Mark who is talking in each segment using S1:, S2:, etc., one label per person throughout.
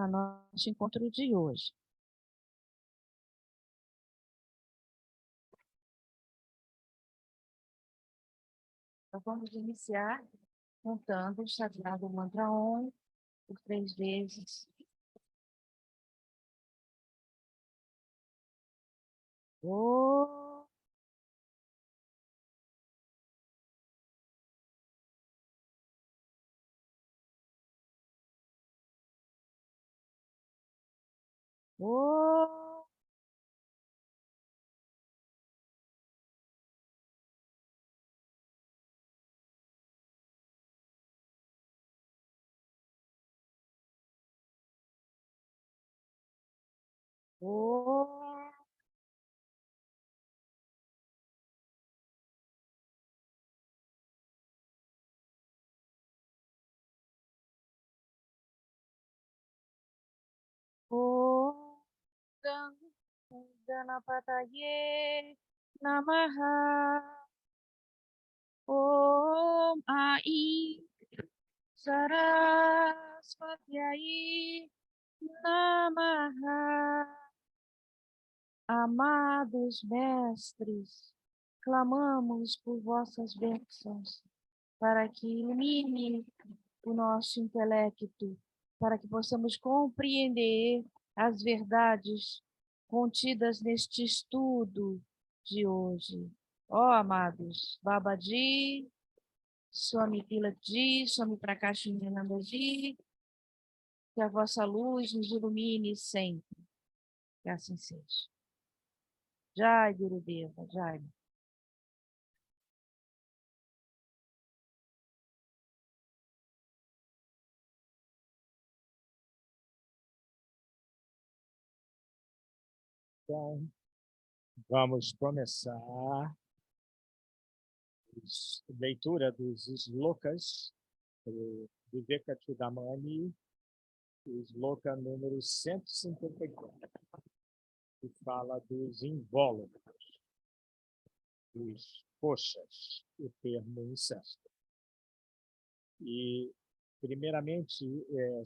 S1: a nosso encontro de hoje. Então, vamos iniciar contando o sagrado mantra Om por 3 vezes. Om. Om. Om. Om. Ganapataye Namaha. Om Ai Sarasvatyai Namaha. Amados mestres, clamamos por vossas bênçãos, para que ilumine o nosso intelecto, para que possamos compreender as verdades contidas neste estudo de hoje. Ó amados, Babaji, Swami Tilaji, Swami Prakash Nirnandaji, que a vossa luz nos ilumine sempre, que assim seja. Jai, Gurudeva, Jai.
S2: Então, vamos começar a leitura dos slokas do Vivekachudamani, o sloka número 154, que fala dos invólucros, dos koshas, o termo incesto. E, primeiramente,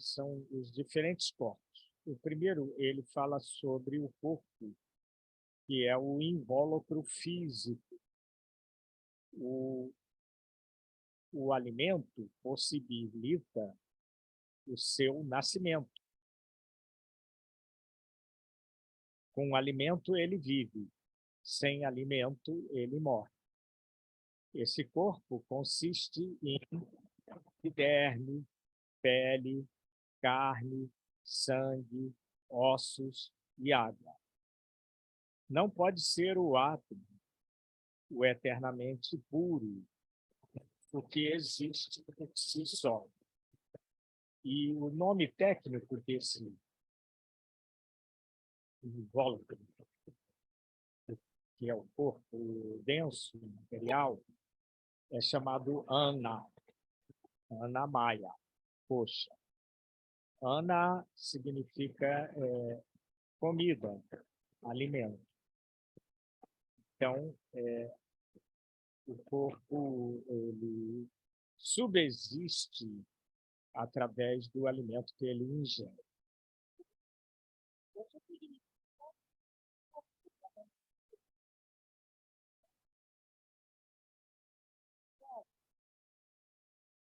S2: são os diferentes corpos. O primeiro, ele fala sobre o corpo, que é o invólucro físico. O alimento possibilita o seu nascimento. Com alimento, ele vive. Sem alimento, ele morre. Esse corpo consiste em epiderme, pele, carne, sangue, ossos e água. Não pode ser o átomo, o eternamente puro, porque existe por si só. E o nome técnico desse invólucro, que é o corpo denso, material, é chamado Ana, Ana Maya, coxa. Ana significa comida, alimento. Então, o corpo ele subsiste através do alimento que ele ingere.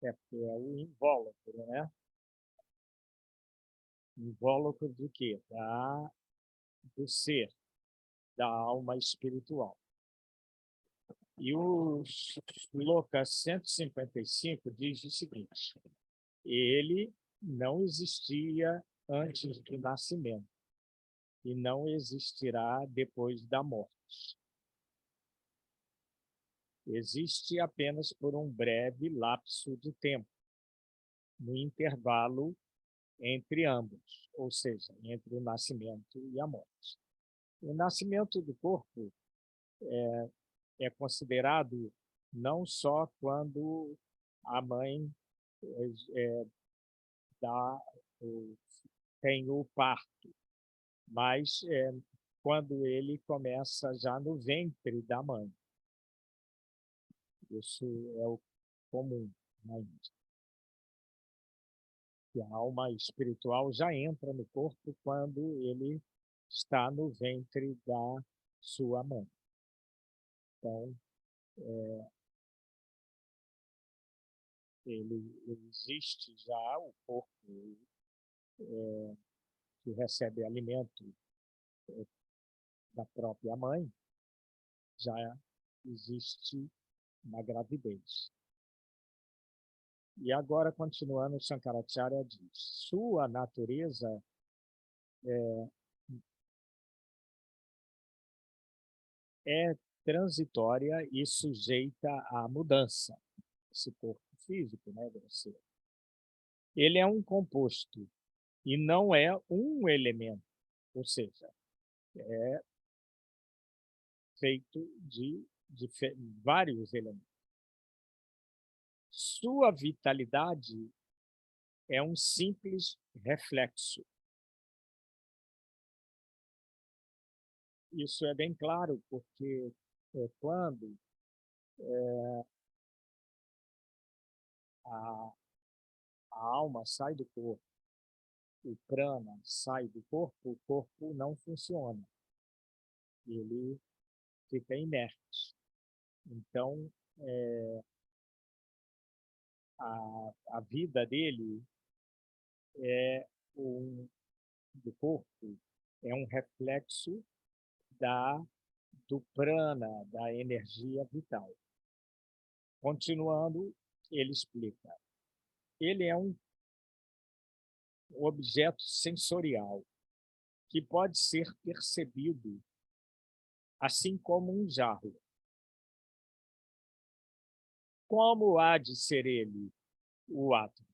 S2: Porque é o invólucro, né? Invólucro do quê? Do ser, da alma espiritual. E o Sloka 155 diz o seguinte: ele não existia antes do nascimento e não existirá depois da morte. Existe apenas por um breve lapso de tempo, no intervalo entre ambos, ou seja, entre o nascimento e a morte. O nascimento do corpo é considerado não só quando a mãe tem o parto, mas quando ele começa já no ventre da mãe. Isso é o comum na Índia. que a alma espiritual já entra no corpo quando ele está no ventre da sua mãe. Então, ele existe já, o corpo que recebe alimento da própria mãe, já existe na gravidez. E agora, continuando, Shankaracharya diz, sua natureza é transitória e sujeita à mudança. Esse corpo físico, né, grosseiro. Ele é um composto e não é um elemento, ou seja, é feito de vários elementos. Sua vitalidade é um simples reflexo. Isso é bem claro, porque quando a alma sai do corpo, o prana sai do corpo, o corpo não funciona. Ele fica inerte. Então, a vida dele do corpo é um reflexo do prana, da energia vital. Continuando, ele explica. Ele é um objeto sensorial que pode ser percebido assim como um jarro. Como há de ser ele o átomo?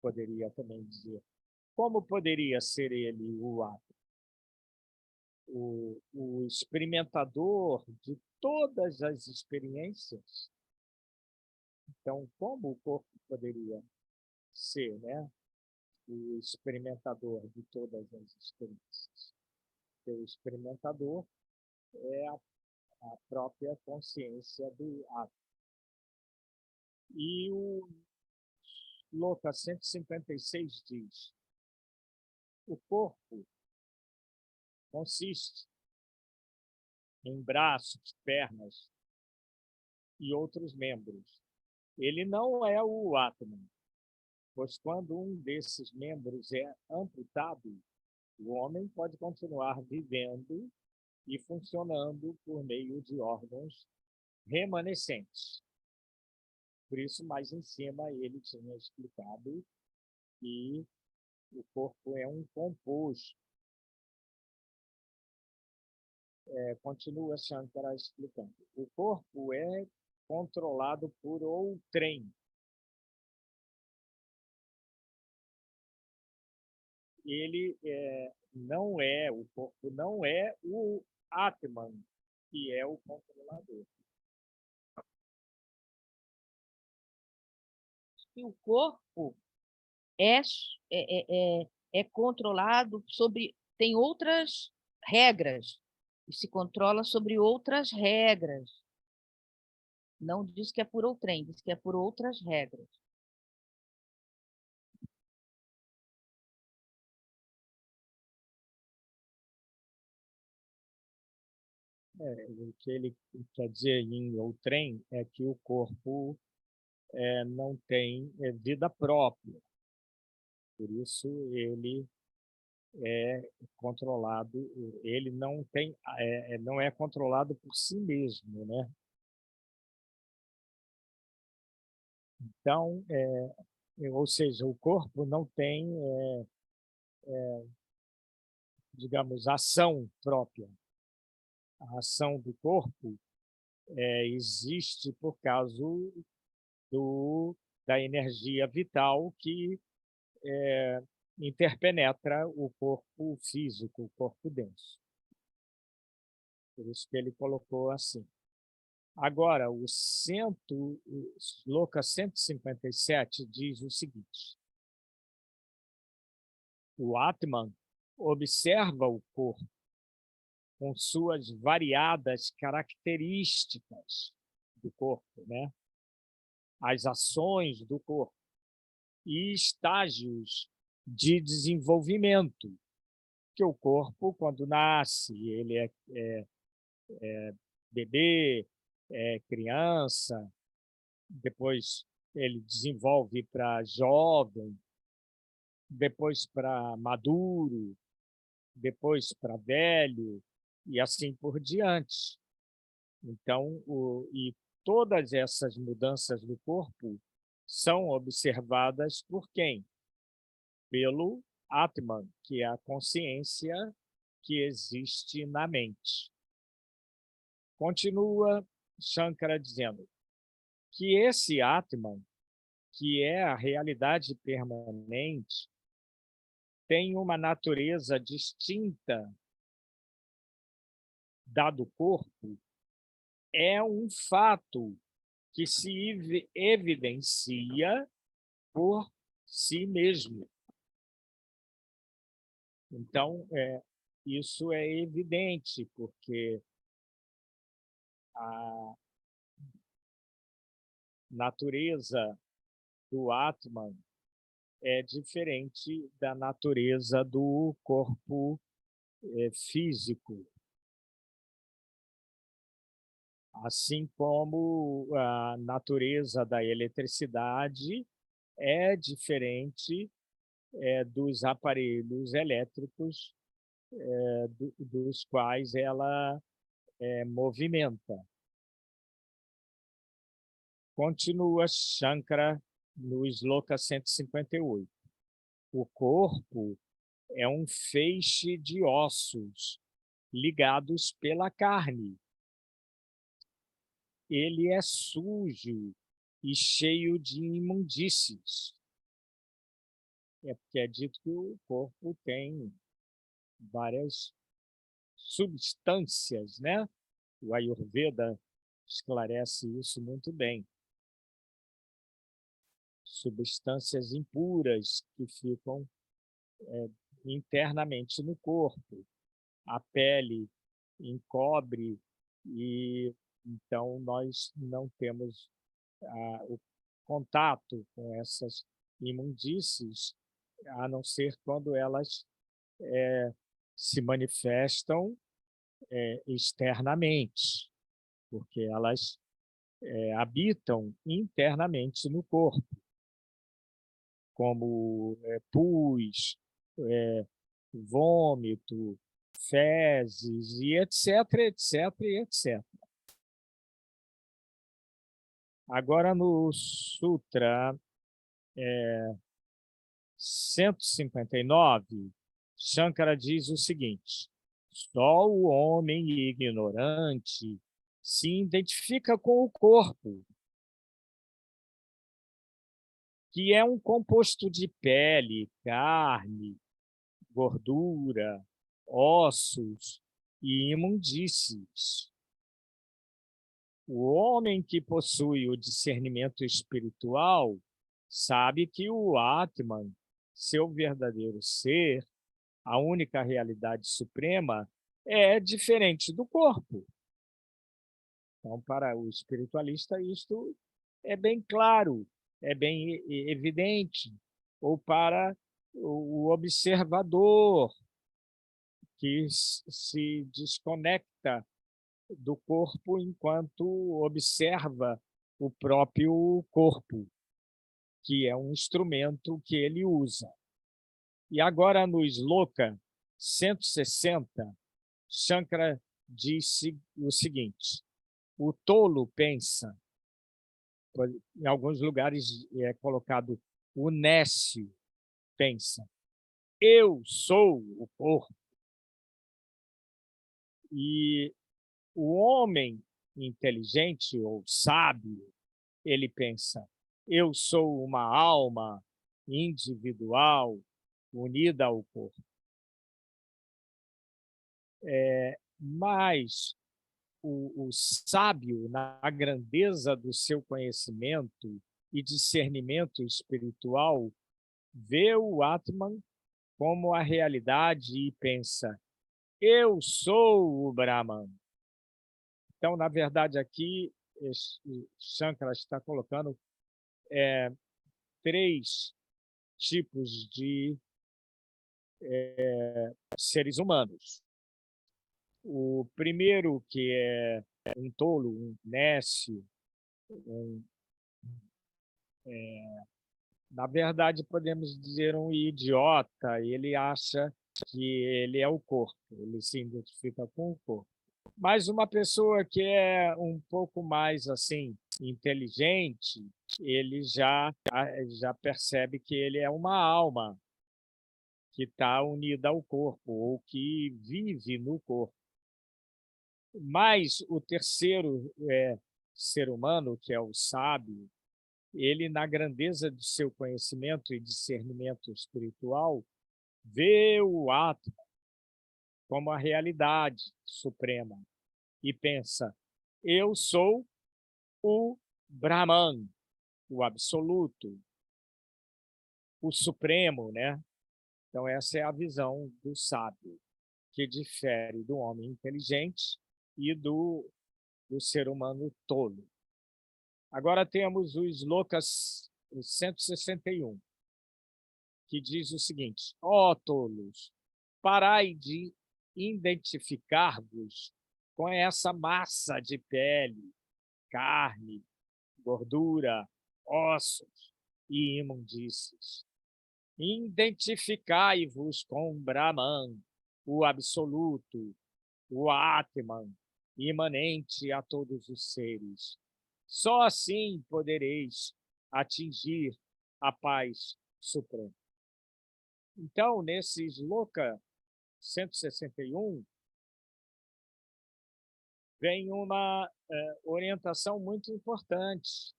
S2: Poderia também dizer. Como poderia ser ele o átomo? O experimentador de todas as experiências. Então, como o corpo poderia ser, né, o experimentador de todas as experiências? O experimentador é a própria consciência do átomo. E o Loka 156 diz, o corpo consiste em braços, pernas e outros membros. Ele não é o átomo, pois quando um desses membros é amputado, o homem pode continuar vivendo e funcionando por meio de órgãos remanescentes. Por isso, mais em cima, ele tinha explicado que o corpo é um composto. Continua Shankara explicando. O corpo é controlado por outrem. Ele o corpo não é o Atman, que é o controlador.
S1: E o corpo é, é controlado sobre... Tem outras regras. E se controla sobre outras regras. Não diz que é por outrem, diz que é por outras regras.
S2: O que ele quer dizer em outrem é que o corpo não tem vida própria. Por isso, ele é controlado, ele não tem, não é controlado por si mesmo, né? Então, ou seja, o corpo não tem, digamos, ação própria. A ação do corpo existe por causa da energia vital que interpenetra o corpo físico, o corpo denso. Por isso que ele colocou assim. Agora, o Sloka 157 diz o seguinte. O Atman observa o corpo com suas variadas características do corpo, né? As ações do corpo. e estágios de desenvolvimento, que o corpo, quando nasce, ele é bebê, é criança, depois ele desenvolve para jovem, depois para maduro, depois para velho, e assim por diante. Então, e todas essas mudanças do corpo são observadas por quem? Pelo Atman, que é a consciência que existe na mente. Continua Shankara dizendo que esse Atman, que é a realidade permanente, tem uma natureza distinta da do corpo, é um fato que se evidencia por si mesmo. Então, isso é evidente, porque a natureza do Atman é diferente da natureza do corpo físico. Assim como a natureza da eletricidade é diferente dos aparelhos elétricos dos quais ela movimenta. Continua Shankara no Sloka 158. O corpo é um feixe de ossos ligados pela carne. Ele é sujo e cheio de imundícies. É porque é dito que o corpo tem várias substâncias, né? O Ayurveda esclarece isso muito bem. Substâncias impuras que ficam internamente no corpo. A pele encobre e então nós não temos o contato com essas imundícies, a não ser quando elas se manifestam externamente, porque elas habitam internamente no corpo, como pus, vômito, fezes, e etc, etc, etc. Agora, no Sutra 159, Shankara diz o seguinte: só o homem ignorante se identifica com o corpo, que é um composto de pele, carne, gordura, ossos e imundícies. O homem que possui o discernimento espiritual sabe que o Atman, seu verdadeiro ser, a única realidade suprema, é diferente do corpo. Então, para o espiritualista, isto é bem claro, é bem evidente. Ou para o observador, que se desconecta do corpo enquanto observa o próprio corpo, que é um instrumento que ele usa. E agora, no Sloka 160, Shankara disse o seguinte: o tolo pensa, em alguns lugares é colocado o nécio pensa, eu sou o corpo. E o homem inteligente ou sábio, ele pensa, eu sou uma alma individual unida ao corpo. Mas o sábio, na grandeza do seu conhecimento e discernimento espiritual, vê o Atman como a realidade e pensa, eu sou o Brahman. Então, na verdade, aqui, Shankara está colocando três tipos de seres humanos. O primeiro, que é um tolo, um nécio, na verdade, podemos dizer um idiota, ele acha que ele é o corpo, ele se identifica com o corpo. Mas uma pessoa que é um pouco mais assim inteligente, ele já percebe que ele é uma alma que está unida ao corpo ou que vive no corpo. Mas o terceiro ser humano, que é o sábio, ele, na grandeza do seu conhecimento e discernimento espiritual, vê o ato como a realidade suprema e pensa: eu sou o Brahman, o absoluto, o supremo, né? Então, essa é a visão do sábio, que difere do homem inteligente e do ser humano tolo. Agora temos o Slokas 161, que diz o seguinte: ó tolos, parai de identificar-vos com essa massa de pele, carne, gordura, ossos e imundícies. Identificai-vos com Brahman, o absoluto, o Atman, imanente a todos os seres. Só assim podereis atingir a paz suprema. Então, nesse Sloka 161, vem uma orientação muito importante.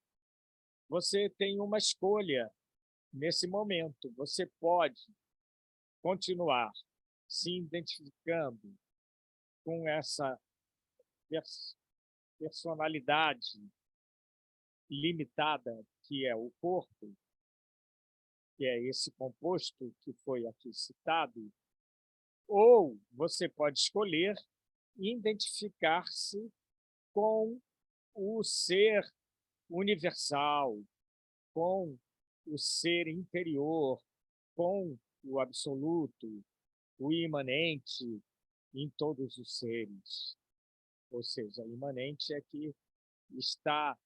S2: Você tem uma escolha nesse momento. Você pode continuar se identificando com essa personalidade limitada que é o corpo, que é esse composto que foi aqui citado, ou você pode escolher identificar-se com o ser universal, com o ser interior, com o absoluto, o imanente em todos os seres. Ou seja, o imanente é que está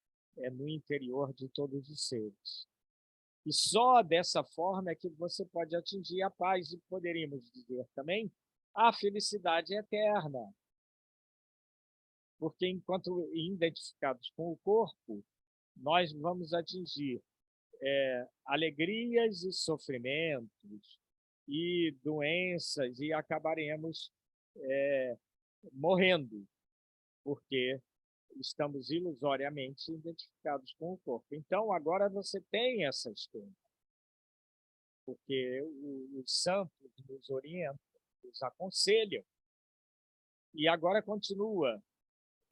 S2: no interior de todos os seres. E só dessa forma é que você pode atingir a paz, e poderíamos dizer também a felicidade eterna. Porque enquanto identificados com o corpo, nós vamos atingir alegrias e sofrimentos e doenças e acabaremos morrendo, porque estamos ilusoriamente identificados com o corpo. Então, agora você tem essa escolha, porque os santos nos orientam, nos aconselham. E agora continua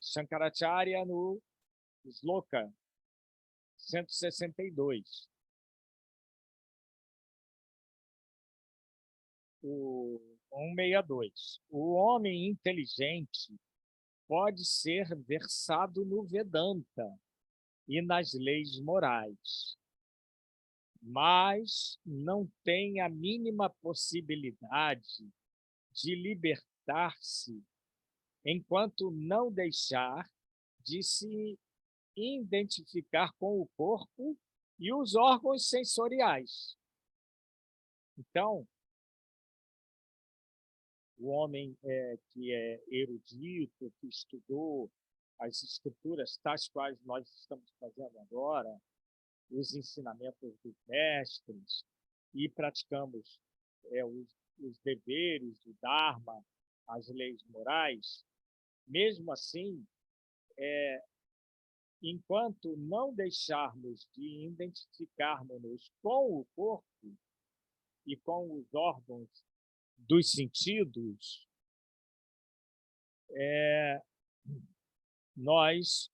S2: Shankaracharya no Sloka 162. O 162. O homem inteligente pode ser versado no Vedanta e nas leis morais, mas não tem a mínima possibilidade de libertar-se enquanto não deixar de se identificar com o corpo e os órgãos sensoriais. Então, o homem que é erudito, que estudou as escrituras, tais quais nós estamos fazendo agora, os ensinamentos dos mestres, e praticamos os deveres do Dharma, as leis morais, mesmo assim, enquanto não deixarmos de identificarmos-nos com o corpo e com os órgãos dos sentidos, nós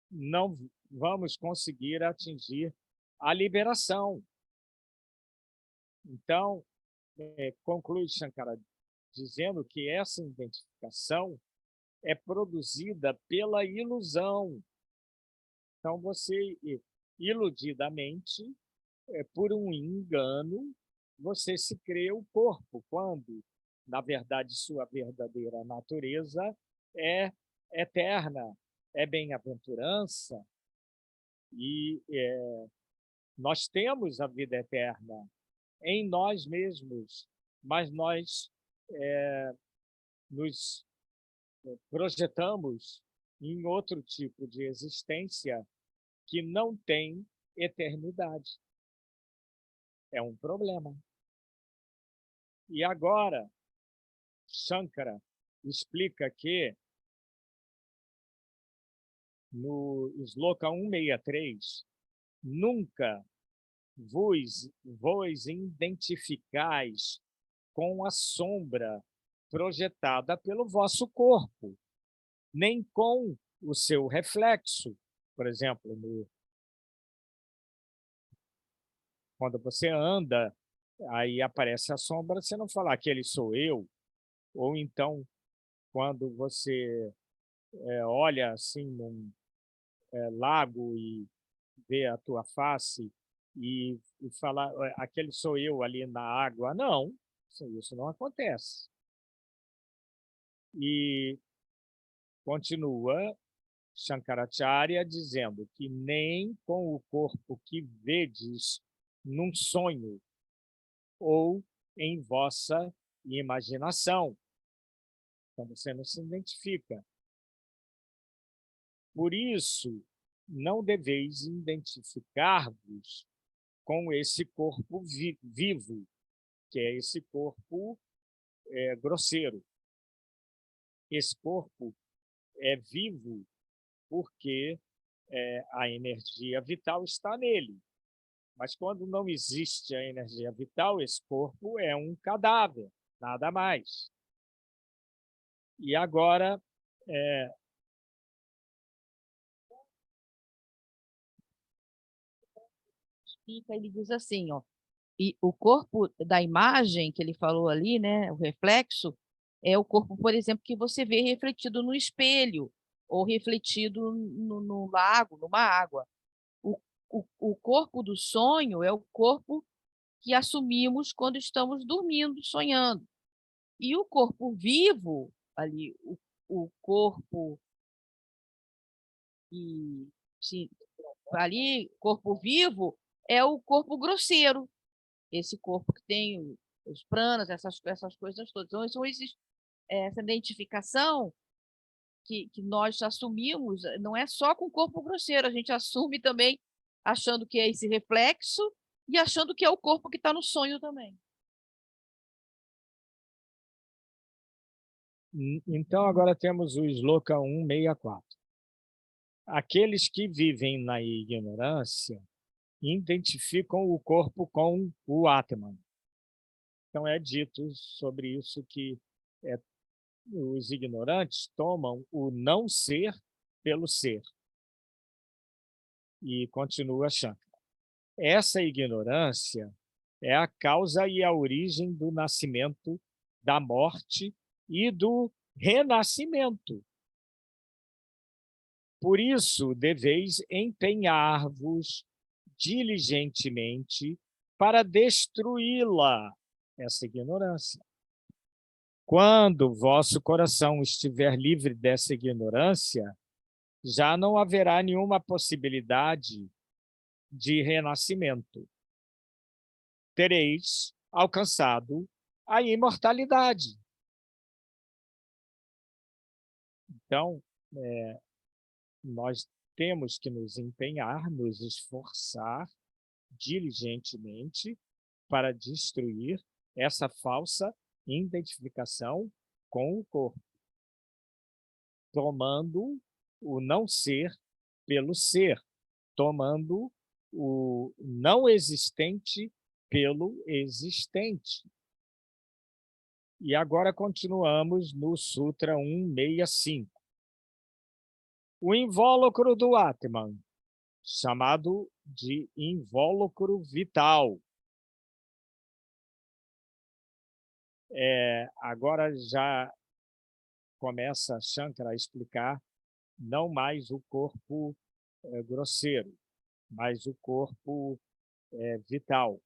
S2: não vamos conseguir atingir a liberação. Então, conclui Shankara dizendo que essa identificação é produzida pela ilusão. Então, você, iludidamente, por um engano, você se crê o corpo, quando, na verdade, sua verdadeira natureza é eterna, é bem-aventurança, e nós temos a vida eterna em nós mesmos, mas nós nos projetamos em outro tipo de existência que não tem eternidade. É um problema. E agora, Shankara explica que no Sloka 163, nunca vos identificais com a sombra projetada pelo vosso corpo, nem com o seu reflexo. Por exemplo, quando você anda, aí aparece a sombra, você não fala, aquele sou eu. Ou então, quando você olha assim num lago e vê a tua face e fala, aquele sou eu ali na água. Não, isso não acontece. E continua Shankaracharya dizendo que nem com o corpo que vedes num sonho ou em vossa imaginação. Então, você não se identifica. Por isso, não deveis identificar-vos com esse corpo vivo, que é esse corpo grosseiro. Esse corpo é vivo porque a energia vital está nele. Mas quando não existe a energia vital, esse corpo é um cadáver, nada mais. E agora,
S1: ele diz assim, ó, e o corpo da imagem que ele falou ali, né, o reflexo, é o corpo, por exemplo, que você vê refletido no espelho ou refletido no lago, numa água. O corpo do sonho é o corpo que assumimos quando estamos dormindo, sonhando. E o corpo vivo, ali, o corpo que ali, corpo vivo, é o corpo grosseiro, esse corpo que tem os pranas, essas coisas todas. Então, isso existe, essa identificação que nós assumimos não é só com o corpo grosseiro, a gente assume também achando que é esse reflexo e achando que é o corpo que está no sonho também.
S2: Então, agora temos o Sloka 164. Aqueles que vivem na ignorância identificam o corpo com o Atman. Então, é dito sobre isso que os ignorantes tomam o não ser pelo ser. E continua Shankara. Essa ignorância é a causa e a origem do nascimento, da morte e do renascimento. Por isso, deveis empenhar-vos diligentemente para destruí-la, essa ignorância. Quando vosso coração estiver livre dessa ignorância, já não haverá nenhuma possibilidade de renascimento. Tereis alcançado a imortalidade. Então, nós temos que nos empenhar, nos esforçar diligentemente para destruir essa falsa identificação com o corpo, tomando o não ser pelo ser, tomando o não existente pelo existente. E agora continuamos no Sutra 165. O invólucro do Atman, chamado de invólucro vital. Agora já começa Shankara a explicar não mais o corpo grosseiro, mas o corpo vital,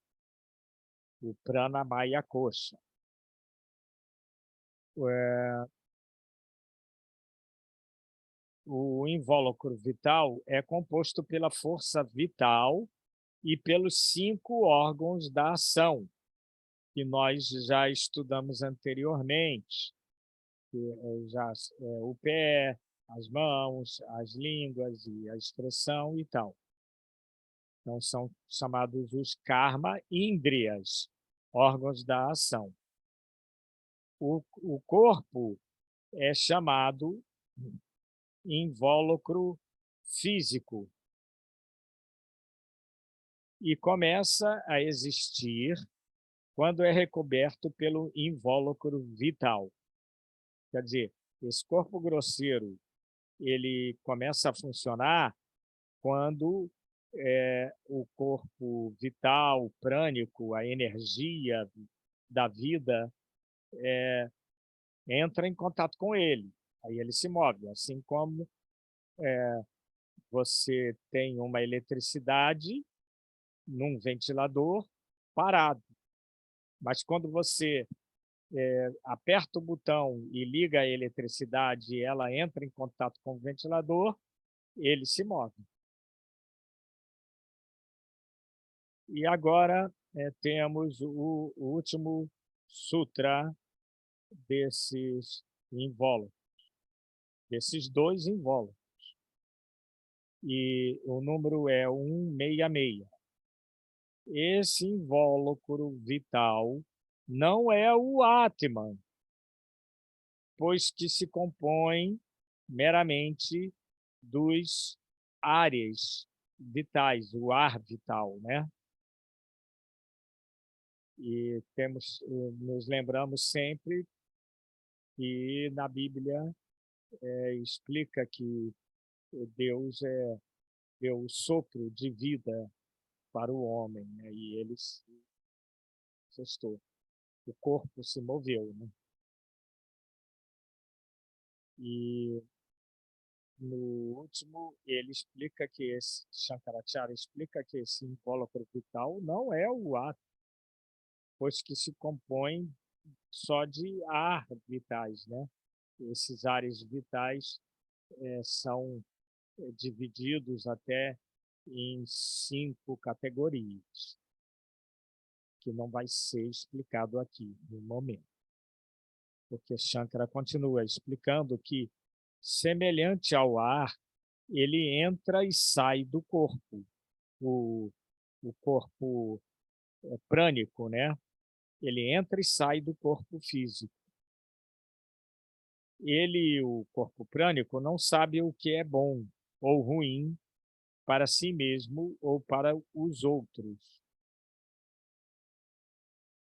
S2: o Prana Maya Kosha. O invólucro vital é composto pela força vital e pelos 5 órgãos da ação, que nós já estudamos anteriormente, o pé, as mãos, as línguas e a expressão e tal. Então, são chamados os karma indriyas, órgãos da ação. O corpo é chamado invólucro físico e começa a existir quando é recoberto pelo invólucro vital. Quer dizer, esse corpo grosseiro ele começa a funcionar quando o corpo vital, prânico, a energia da vida entra em contato com ele. Aí ele se move, assim como você tem uma eletricidade num ventilador parado. Mas quando você aperta o botão e liga a eletricidade e ela entra em contato com o ventilador, ele se move. E agora temos o último sutra desses invólucros, desses 2 invólucros. E o número é 166. Esse invólucro vital não é o Atman, pois que se compõe meramente dos áreas vitais, o ar vital, né? E nos lembramos sempre que na Bíblia explica que Deus deu o sopro de vida para o homem, né? E ele se gestou. O corpo se moveu, né? E no último, ele explica que Shankaracharya explica que esse invólucro vital não é o átomo, pois que se compõe só de ar vitais, né? Esses ares vitais são divididos até em 5 categorias, que não vai ser explicado aqui no momento. Porque Shankara continua explicando que, semelhante ao ar, ele entra e sai do corpo. O corpo prânico, né? Ele entra e sai do corpo físico. O corpo prânico, não sabe o que é bom ou ruim para si mesmo ou para os outros.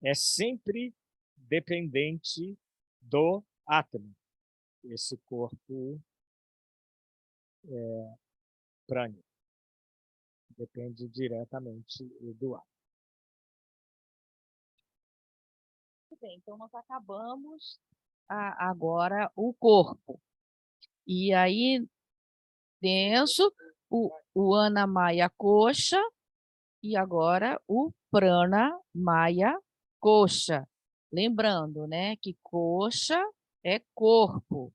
S2: É sempre dependente do átomo, esse corpo prânico. Depende diretamente do átomo.
S1: Muito bem, então nós acabamos agora o corpo. E aí, denso, o Anamaya Kosha e agora o Prana Maya Kosha. Lembrando, né, que Kosha é corpo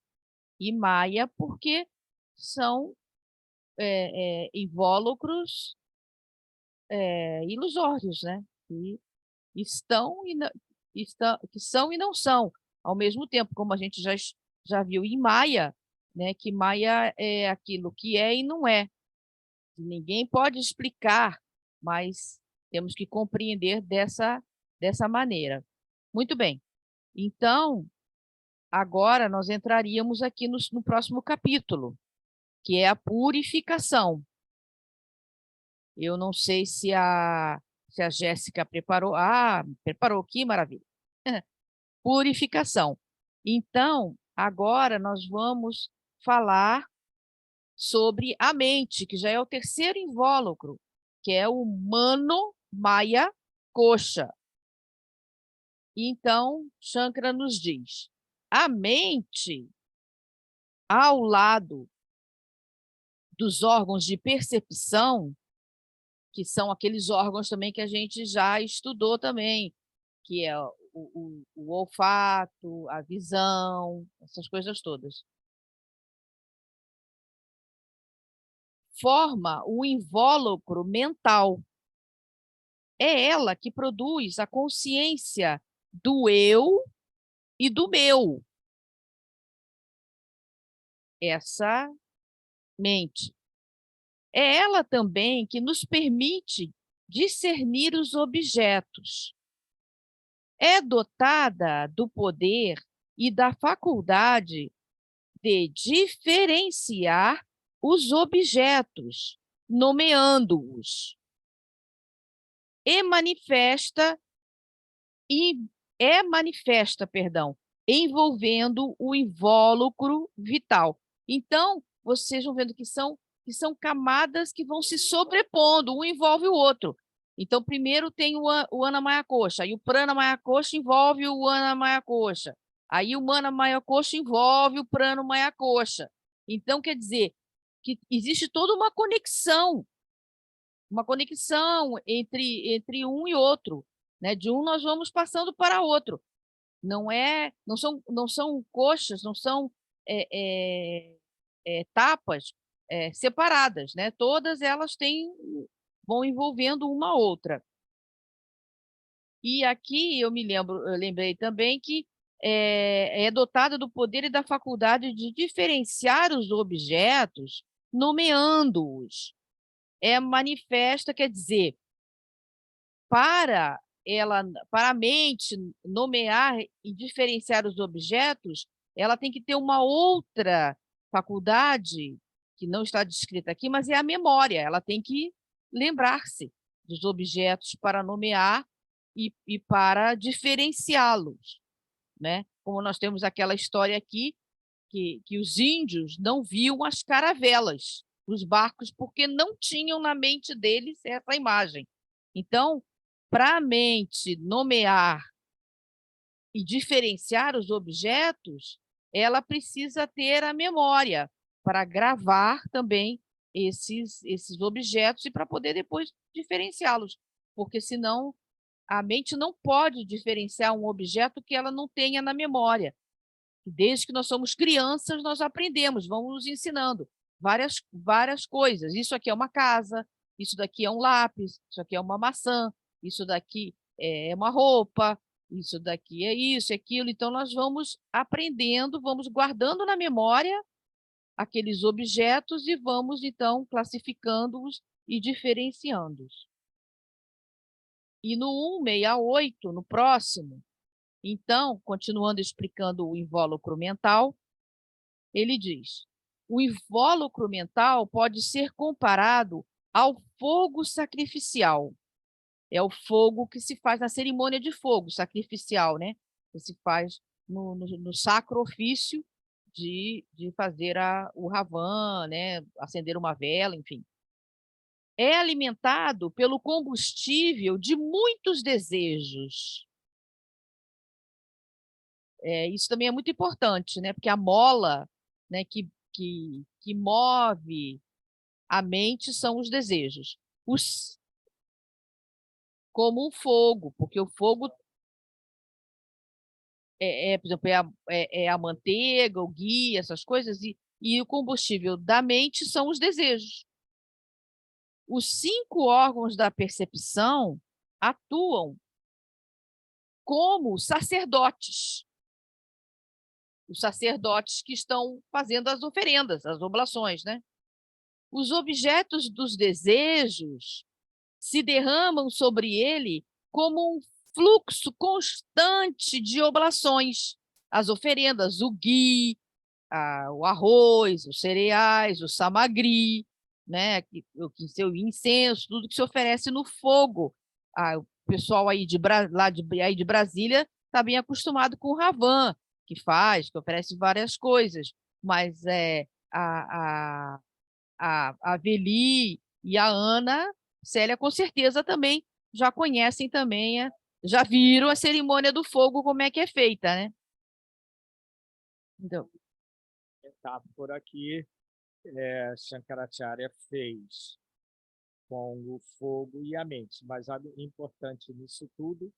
S1: e Maya porque são invólucros ilusórios, né? Que que são e não são ao mesmo tempo, como a gente já viu em Maya, né? Que Maya é aquilo que é e não é. Ninguém pode explicar, mas temos que compreender dessa maneira. Muito bem. Então, agora nós entraríamos aqui no próximo capítulo, que é a purificação. Eu não sei se a Jéssica preparou. Ah, preparou, que maravilha. Purificação. Então, agora nós vamos falar sobre a mente, que já é o terceiro invólucro, que é o Mano Maya Kosha. Então, Shankara nos diz: a mente, ao lado dos órgãos de percepção, que são aqueles órgãos também que a gente já estudou também, que é o olfato, a visão, essas coisas todas. Forma o invólucro mental. É ela que produz a consciência do eu e do meu. Essa mente. É ela também que nos permite discernir os objetos. É dotada do poder e da faculdade de diferenciar os objetos, nomeando-os. E manifesta e envolvendo o invólucro vital. Então, vocês vão vendo que são camadas que vão se sobrepondo, um envolve o outro. Então, primeiro tem o Anamaya Coxa, aí o Prana Maya Coxa envolve o Anamaya Coxa, aí o Mana Maya Coxa envolve o Prana Maya Coxa. Então, quer dizer que existe toda uma conexão entre um e outro, né? De um nós vamos passando para outro. Não são coxas, não são etapas separadas, né? Todas elas vão envolvendo uma outra. E aqui eu lembrei também que é dotada do poder e da faculdade de diferenciar os objetos, nomeando-os. É manifesta, quer dizer, para para a mente nomear e diferenciar os objetos, ela tem que ter uma outra faculdade que não está descrita aqui, mas é a memória. Ela tem que lembrar-se dos objetos para nomear e para diferenciá-los, né? Como nós temos aquela história aqui que os índios não viam as caravelas, os barcos, porque não tinham na mente deles essa imagem. Então, para a mente nomear e diferenciar os objetos, ela precisa ter a memória para gravar também esses objetos e para poder depois diferenciá-los, porque senão a mente não pode diferenciar um objeto que ela não tenha na memória. Desde que nós somos crianças, nós aprendemos, vamos nos ensinando várias coisas. Isso aqui é uma casa, isso daqui é um lápis, isso aqui é uma maçã, isso daqui é uma roupa, isso daqui é isso, é aquilo. Então, nós vamos aprendendo, vamos guardando na memória aqueles objetos e vamos, então, classificando-os e diferenciando-os. E no 168, no próximo, então, continuando explicando o invólucro mental, ele diz: o invólucro mental pode ser comparado ao fogo sacrificial. É o fogo que se faz na cerimônia de fogo sacrificial, né? Que se faz no sacro ofício de fazer o Ravan, né? Acender uma vela, enfim. É alimentado pelo combustível de muitos desejos. Isso também é muito importante, né? Porque a mola, né, que move a mente são os desejos. Como um fogo, porque o fogo por exemplo, é a manteiga, o ghee, essas coisas, e o combustível da mente são os desejos. Os 5 órgãos da percepção atuam como sacerdotes. Os sacerdotes que estão fazendo as oferendas, as oblações, né? Os objetos dos desejos se derramam sobre ele como um fluxo constante de oblações, as oferendas, o ghee, o arroz, os cereais, o samagri, né, o seu incenso, tudo que se oferece no fogo. O pessoal aí aí de Brasília está bem acostumado com o Ravan, que oferece várias coisas, mas a Veli e a Ana Célia com certeza também já conhecem também, já viram a cerimônia do fogo, como é que é feita, né? Então,
S2: Tá por aqui, Shankaracharya fez com o fogo e a mente. Mas o importante nisso tudo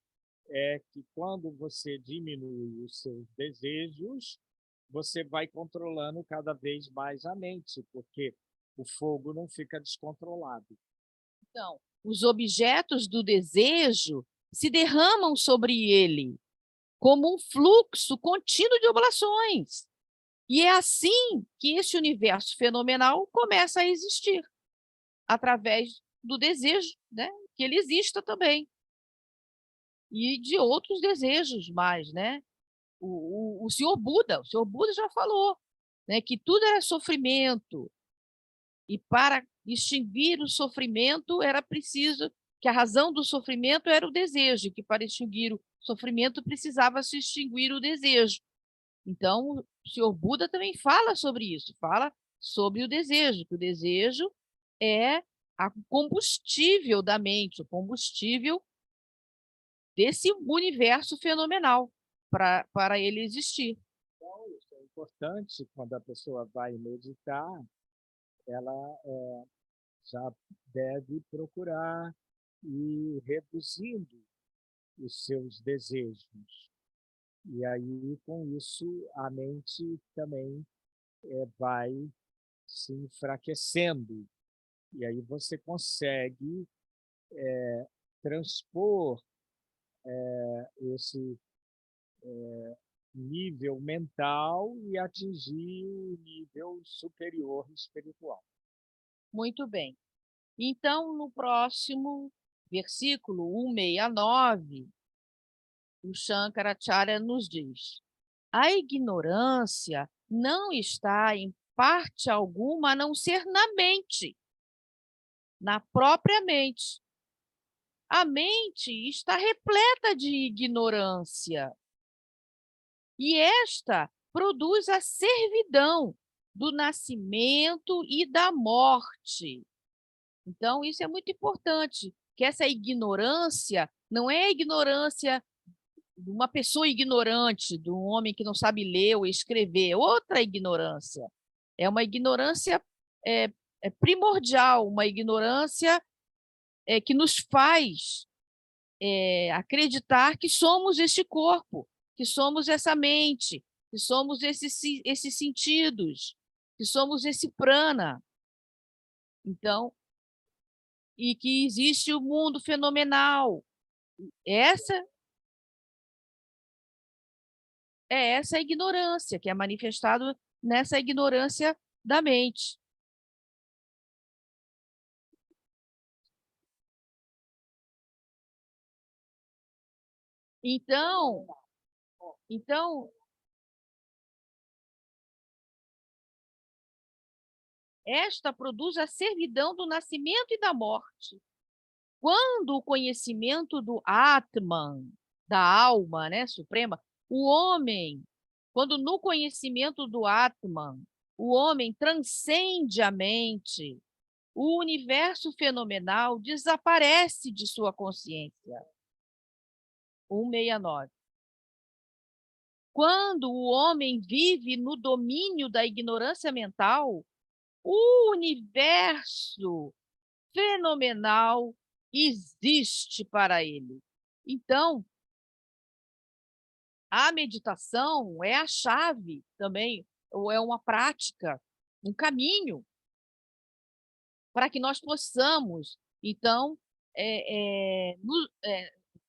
S2: é que quando você diminui os seus desejos, você vai controlando cada vez mais a mente, porque o fogo não fica descontrolado.
S1: Então, os objetos do desejo se derramam sobre ele, como um fluxo contínuo de oblações. E é assim que esse universo fenomenal começa a existir, através do desejo, né? Que ele exista também. E de outros desejos mais, né? O senhor Buda já falou, né, que tudo era sofrimento, e para extinguir o sofrimento era preciso, que a razão do sofrimento era o desejo, que para extinguir o sofrimento precisava se extinguir o desejo. Então, o senhor Buda também fala sobre isso, fala sobre o desejo, que o desejo é o combustível da mente, o combustível desse universo fenomenal para ele existir.
S2: Então, isso é importante quando a pessoa vai meditar, ela já deve procurar ir reduzindo os seus desejos. E aí, com isso, a mente também vai se enfraquecendo. E aí você consegue transpor esse nível mental e atingir o nível superior espiritual.
S1: Muito bem. Então, no próximo versículo 169, o Shankaracharya nos diz: a ignorância não está em parte alguma a não ser na mente, na própria mente. A mente está repleta de ignorância, e esta produz a servidão do nascimento e da morte. Então, isso é muito importante, que essa ignorância não é a ignorância de uma pessoa ignorante, de um homem que não sabe ler ou escrever, outra ignorância. É uma ignorância é, primordial, uma ignorância que nos faz acreditar que somos este corpo, que somos essa mente, que somos esses sentidos, que somos esse prana. Então, e que existe o mundo fenomenal. Essa essa ignorância, que é manifestado nessa ignorância da mente. Então, esta produz a servidão do nascimento e da morte. Quando o conhecimento do Atman, da alma, né, suprema, o homem, quando no conhecimento do Atman, o homem transcende a mente, o universo fenomenal desaparece de sua consciência. 169. Quando o homem vive no domínio da ignorância mental, o universo fenomenal existe para ele. Então, a meditação é a chave também, ou é uma prática, um caminho para que nós possamos, então,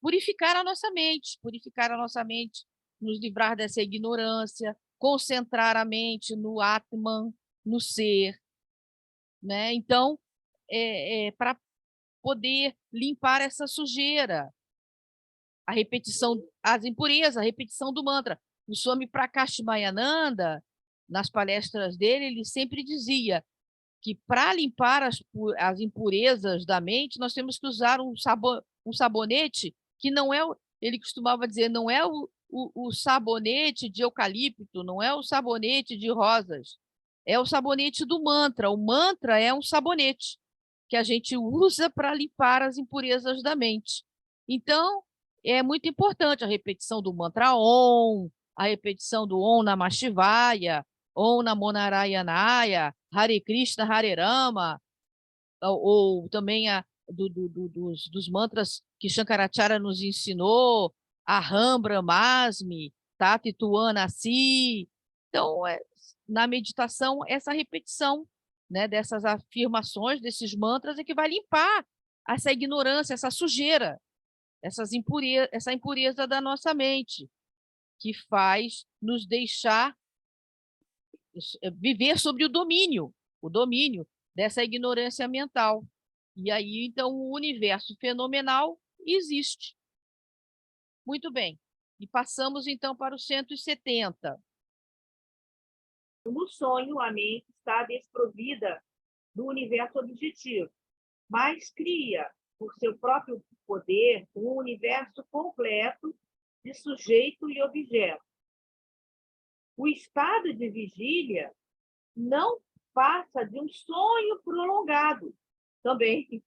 S1: purificar a nossa mente, nos livrar dessa ignorância, concentrar a mente no Atman, no ser, né? Então, para poder limpar essa sujeira, a repetição, as impurezas, a repetição do mantra. O Swami Prakash Mayananda, nas palestras dele, ele sempre dizia que para limpar as impurezas da mente, nós temos que usar um sabonete que não é, ele costumava dizer, não é o sabonete de eucalipto, não é o sabonete de rosas, é o sabonete do mantra. O mantra é um sabonete que a gente usa para limpar as impurezas da mente. Então, é muito importante a repetição do mantra Om, a repetição do Om Namah Shivaya, Om Namo Narayanaya, Hare Krishna, Hare Rama, ou também dos mantras que Shankaracharya nos ensinou, Aham Brahmasmi, Tati Tuan Asi. Então, na meditação, essa repetição, né, dessas afirmações, desses mantras, é que vai limpar essa ignorância, essa sujeira, essa impureza da nossa mente, que faz nos deixar viver sobre o domínio dessa ignorância mental. E aí, então, o universo fenomenal existe. Muito bem. E passamos, então, para o 170.
S3: No sonho, a mente está desprovida do universo objetivo, mas cria, por seu próprio poder, um universo completo de sujeito e objeto. O estado de vigília não passa de um sonho prolongado, também,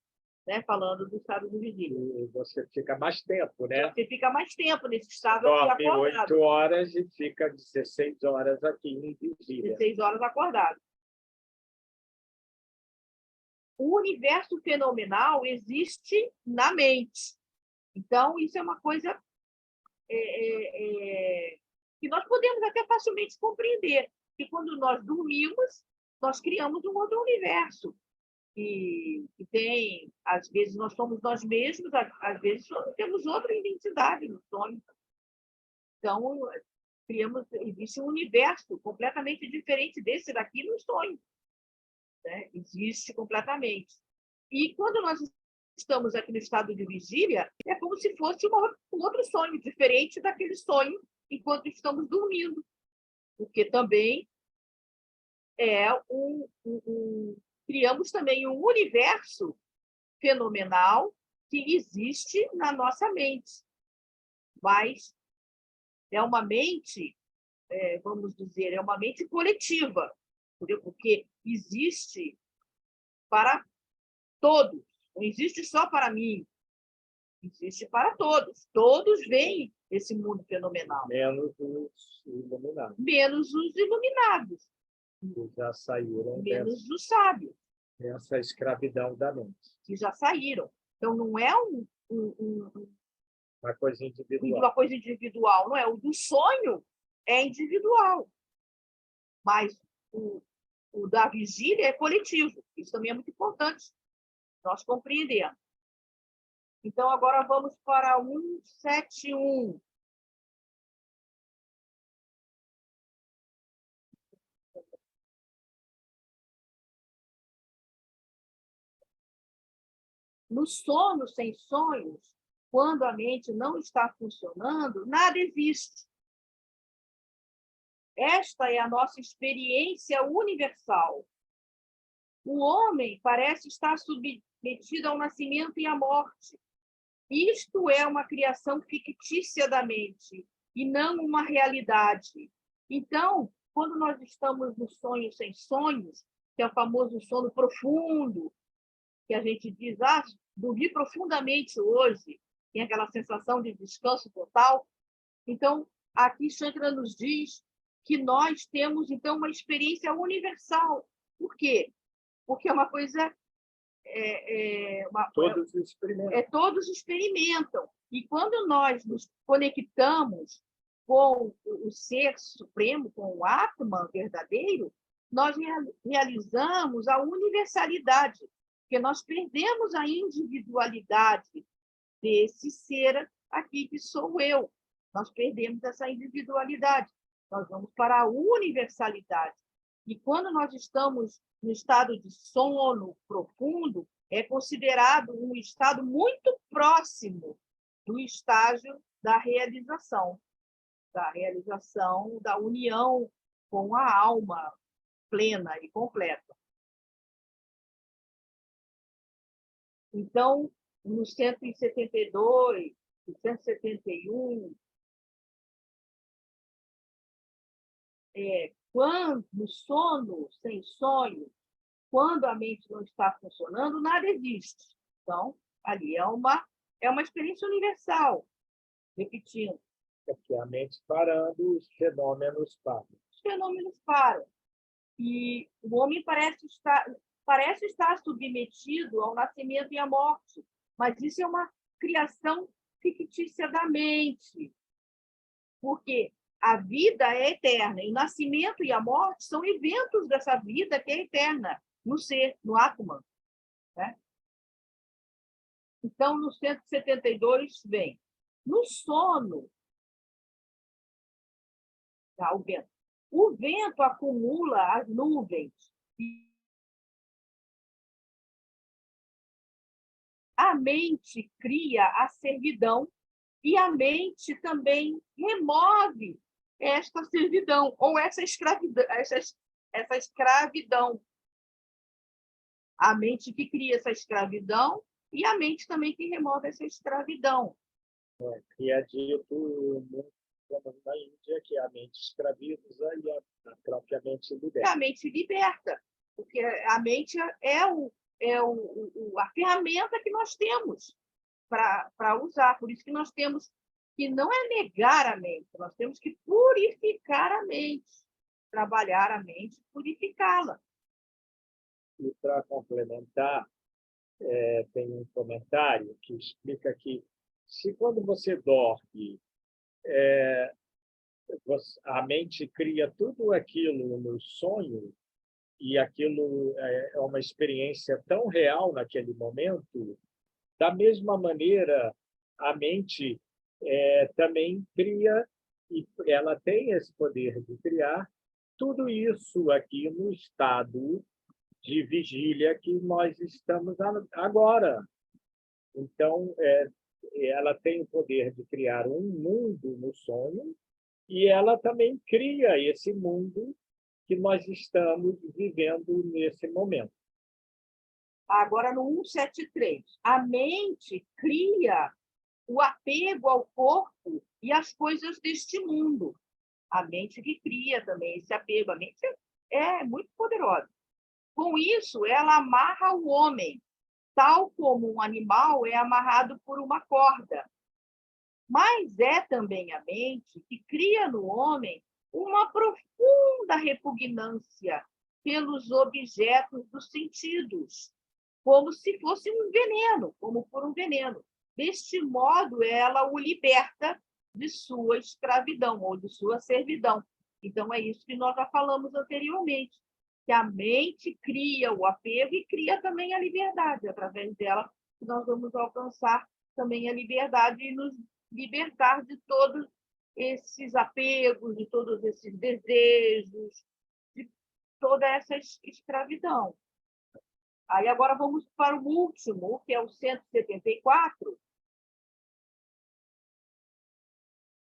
S3: né, falando do estado de vigília.
S2: E você fica mais tempo, né?
S3: Você fica mais tempo nesse estado
S2: Dorme
S3: aqui acordado.
S2: 8 horas e fica 16 horas aqui em vigília.
S3: 16 horas acordado. O universo fenomenal existe na mente. Então, isso é uma coisa que nós podemos até facilmente compreender. Que quando nós dormimos, nós criamos um outro universo. E tem, às vezes, nós somos nós mesmos, às vezes temos outra identidade no sonho. Então, existe um universo completamente diferente desse daqui no sonho. Né? Existe completamente. E quando nós estamos aqui no estado de vigília, é como se fosse um outro sonho, diferente daquele sonho enquanto estamos dormindo. Porque também criamos também um universo fenomenal que existe na nossa mente. Mas é uma mente, vamos dizer, é uma mente coletiva, entendeu? Porque existe para todos, não existe só para mim, existe para todos. Todos veem esse mundo fenomenal.
S2: Menos os iluminados.
S3: Menos os iluminados.
S2: Que já saíram
S3: menos os sábios.
S2: Dessa escravidão da mente.
S3: Que já saíram. Então, não é
S2: uma coisa individual.
S3: Uma coisa individual, não é? O do sonho é individual. Mas o da vigília é coletivo. Isso também é muito importante nós compreendemos. Então, agora vamos para 171. No sono sem sonhos, quando a mente não está funcionando, nada existe. Esta é a nossa experiência universal. O homem parece estar submetido ao nascimento e à morte. Isto é uma criação fictícia da mente e não uma realidade. Então, quando nós estamos no sonho sem sonhos, que é o famoso sono profundo, que a gente diz, dormi profundamente hoje, tem aquela sensação de descanso total. Então, aqui Shankara nos diz que nós temos, então, uma experiência universal. Por quê? Porque é uma coisa...
S2: todos experimentam.
S3: Todos experimentam. E quando nós nos conectamos com o Ser Supremo, com o Atman verdadeiro, nós realizamos a universalidade, porque nós perdemos a individualidade desse ser aqui que sou eu. Nós perdemos essa individualidade. Nós vamos para a universalidade. E quando nós estamos no estado de sono profundo, é considerado um estado muito próximo do estágio da realização da união com a alma plena e completa. Então, no 172, no 171, quando no sono sem sonho, quando a mente não está funcionando, nada existe. Então, ali é uma experiência universal, repetindo.
S2: É porque a mente parando, os fenômenos param.
S3: Os fenômenos param. E o homem parece estar parece estar submetido ao nascimento e à morte, mas isso é uma criação fictícia da mente, porque a vida é eterna, e o nascimento e a morte são eventos dessa vida que é eterna, no ser, no Atman. Né? Então, no 172, vem. No sono, tá, o vento. O vento acumula as nuvens. A mente cria a servidão e a mente também remove esta servidão ou essa escravidão, essa escravidão. A mente que cria essa escravidão e a mente também que remove essa escravidão.
S2: E é dito como na Índia que a mente escraviza e a própria mente
S3: E
S2: liberta.
S3: a mente liberta, porque a mente é a ferramenta que nós temos para usar. Por isso que nós temos que não é negar a mente, nós temos que purificar a mente, trabalhar a mente, purificá-la.
S2: E para complementar, tem um comentário que explica que se quando você dorme, a mente cria tudo aquilo no sonho e aquilo é uma experiência tão real naquele momento, da mesma maneira, a mente também cria, e ela tem esse poder de criar, tudo isso aqui no estado de vigília que nós estamos agora. Então, ela tem o poder de criar um mundo no sonho e ela também cria esse mundo que nós estamos vivendo nesse momento.
S3: Agora, no 173, a mente cria o apego ao corpo e às coisas deste mundo. A mente que cria também esse apego. A mente é muito poderosa. Com isso, ela amarra o homem, tal como um animal é amarrado por uma corda. Mas é também a mente que cria no homem uma profunda repugnância pelos objetos dos sentidos, como se fosse um veneno, como por um veneno. Deste modo, ela o liberta de sua escravidão ou de sua servidão. Então, é isso que nós já falamos anteriormente, que a mente cria o apego e cria também a liberdade. Através dela, nós vamos alcançar também a liberdade e nos libertar de todos esses apegos, de todos esses desejos, de toda essa escravidão. Aí agora vamos para o último, que é o 174.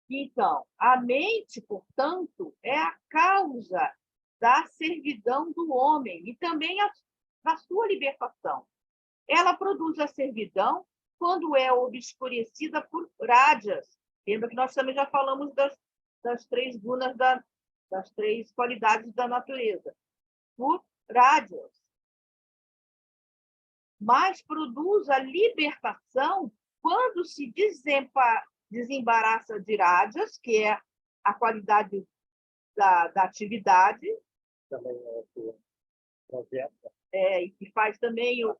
S3: Então, a mente, portanto, é a causa da servidão do homem e também da sua libertação. Ela produz a servidão quando é obscurecida por rádias. Lembra que nós também já falamos das três gunas, das três qualidades da natureza. Por rádias. Mas produz a libertação quando se desembaraça de rádias, que é a qualidade da atividade.
S2: Também é o projeto.
S3: E que faz também a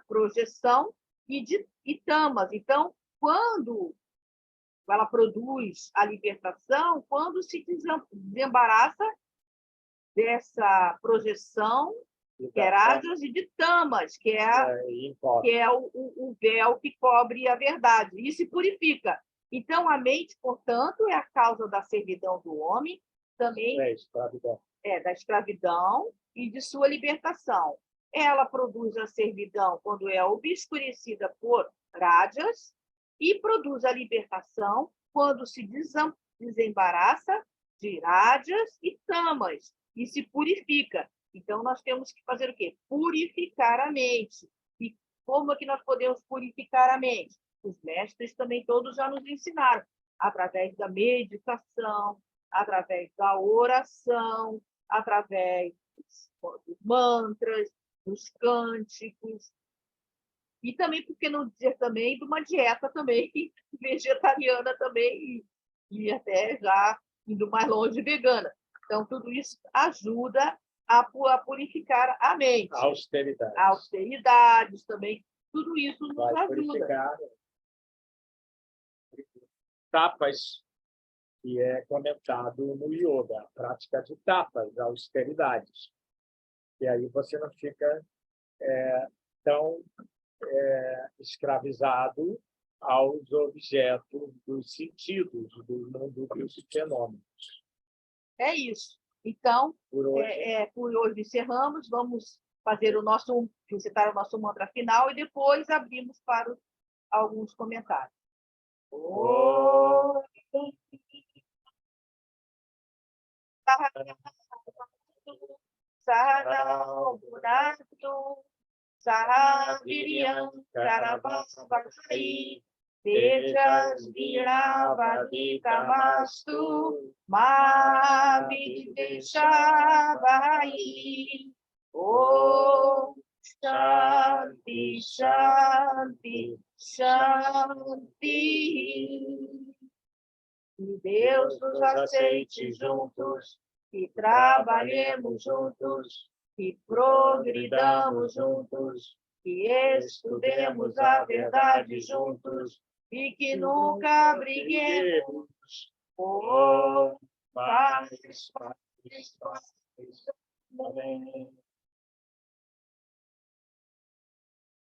S3: projeção e tamas. Então, quando ela produz a libertação, quando se desembaraça dessa projeção, que é rádios, e de tamas, que é o véu que cobre a verdade, e se purifica. Então, a mente, portanto, é a causa da servidão do homem, também da escravidão e de sua libertação. Ela produz a servidão quando é obscurecida por rádias e produz a libertação quando se desembaraça de rádias e tamas e se purifica. Então, nós temos que fazer o quê? Purificar a mente. E como é que nós podemos purificar a mente? Os mestres também todos já nos ensinaram, através da meditação, através da oração, através dos mantras, dos cânticos, e também, por que não dizer também, de uma dieta também vegetariana também, e até já indo mais longe, vegana. Então, tudo isso ajuda a purificar a mente.
S2: Austeridade.
S3: Austeridades também. Tudo isso nos
S2: Vai
S3: ajuda.
S2: purificar. Tapas, que é comentado no yoga, a prática de tapas, austeridades. E aí você não fica tão escravizado aos objetos dos sentidos, do mundo dos fenômenos.
S3: É isso. Então,
S2: Por hoje,
S3: por hoje encerramos. Vamos fazer recitar o nosso mantra final e depois abrimos para alguns comentários. Om Saranam Bhunatu Sahaviryam Karavasvakti Tejas Viravadikamastu Ma Vidveshavai. Om Shanti Shanti Shanti. Que Deus nos aceite juntos, que trabalhemos juntos, que progridamos juntos, que estudemos a verdade juntos e que nunca briguemos. Oh, paz, paz, paz.